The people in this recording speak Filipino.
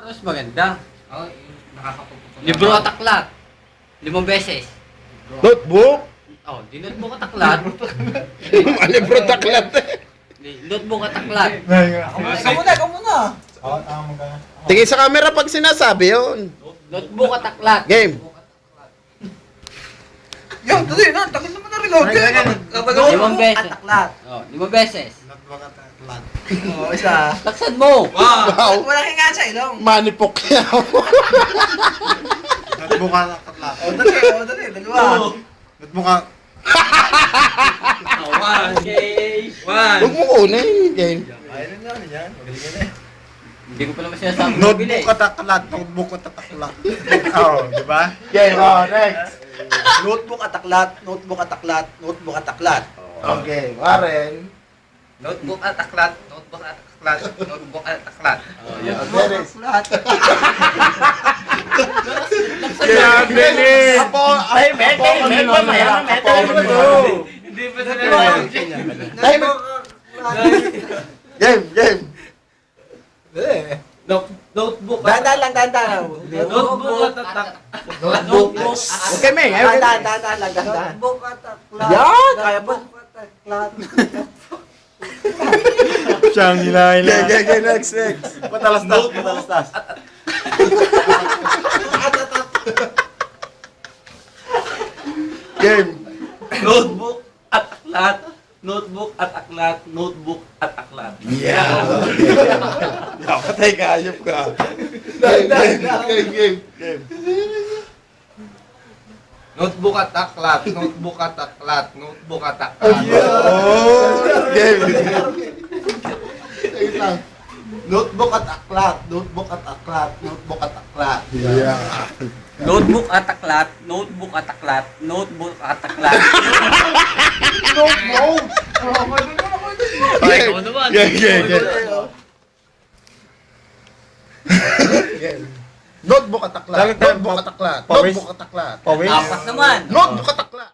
Mas maganda. Oh, nakakapuputo. Libro at aklat. 5 beses. Notebook? Oh, di notebook at aklat. Malibro taklat. Notebook at aklat. Ikaw muna. Tingin sa camera pag sinasabi yun. Notebook at aklat. Game. Yung, tuloy na. Takit naman na reload. 5 beses. Ataklat. Oh, 5 beses. Oo, isa. Laksan mo. Wow. Walang hinga sa ilong. Manipok yan. O, dali. Dalawa. Okay. Huwag mo kunin. Game. Ayun na naman yan. Magaling yan eh. Hindi ko pa naman sinasabi. Notebook at aklat, notebook at aklat. Oo, di ba? Game. Oh, next. Notebook at aklat. Notebook at aklat. Notebook at aklat. Okay, Warren. Notebook at aklat, notebook at aklat, notebook at aklat. Dennis. Kaya, Dennis! Ay, mete. Hindi pa sila. Time. Game. Notebook Dahan lang. Notebook at Notebook. Okay, Meng. Dahan lang. Notebook at aklat. Yan! Kaya pa. Siyang hinahin Game, next. Patalastas. Game. Notebook at aklat. Notebook at aklat. Notebook at aklat. Yeah. Patay ka, ayop ka. Game. Notebook at aklat. Notebook at aklat. Notebook at aklat. Oh, game. Notebook at aklat. Notebook at aklat. Notebook at aklat. Yeah. Notebook at aklat. Notebook at aklat. Notebook at aklat. Ay, ikaw naman. Game. Notebook at aklat. Bakit tayo Notebook at aklat. pawis? Notebook at aklat. Pawis? Apat naman. Notebook at aklat.